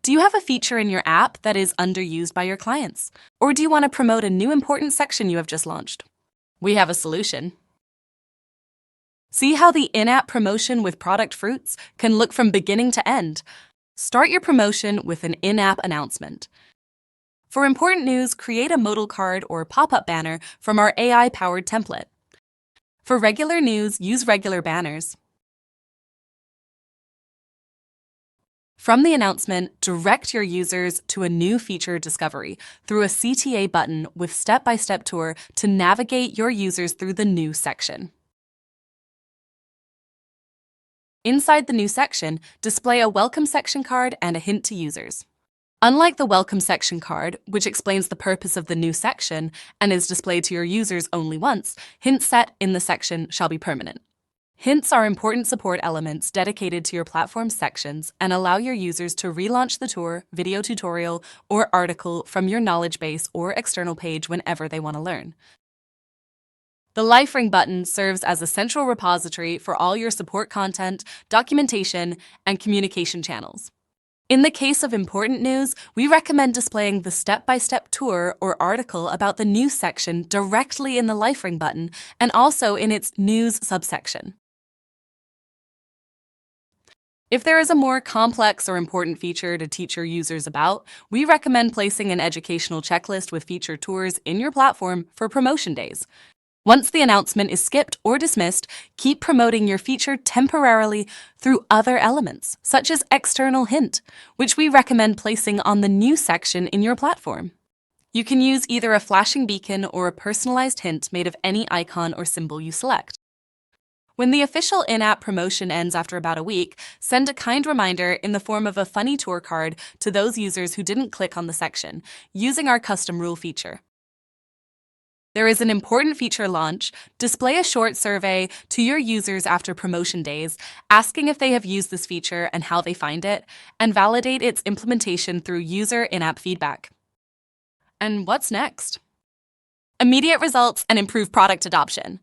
Do you have a feature in your app that is underused by your clients? Or do you want to promote a new important section you have just launched? We have a solution. See how the in-app promotion with product fruits can look from beginning to end. Start your promotion with an in-app announcement. For important news, create a modal card or pop-up banner from our AI-powered template. For regular news, use regular banners. From the announcement, direct your users to a new feature discovery through a CTA button with step-by-step tour to navigate your users through the new section. Inside the new section, display a welcome section card and a hint to users. Unlike the welcome section card, which explains the purpose of the new section and is displayed to your users only once, hints set in the section shall be permanent. Hints are important support elements dedicated to your platform's sections and allow your users to relaunch the tour, video tutorial, or article from your knowledge base or external page whenever they want to learn. The Life Ring button serves as a central repository for all your support content, documentation, and communication channels. In the case of important news, we recommend displaying the step-by-step tour or article about the news section directly in the Life Ring button and also in its news subsection. If there is a more complex or important feature to teach your users about, we recommend placing an educational checklist with feature tours in your platform for promotion days. Once the announcement is skipped or dismissed, keep promoting your feature temporarily through other elements, such as external hint, which we recommend placing on the new section in your platform. You can use either a flashing beacon or a personalized hint made of any icon or symbol you select. When the official in-app promotion ends after about a week, send a kind reminder in the form of a funny tour card to those users who didn't click on the section, using our custom rule feature. There is an important feature launch. Display a short survey to your users after promotion days, asking if they have used this feature and how they find it, and validate its implementation through user in-app feedback. And what's next? Immediate results and improved product adoption.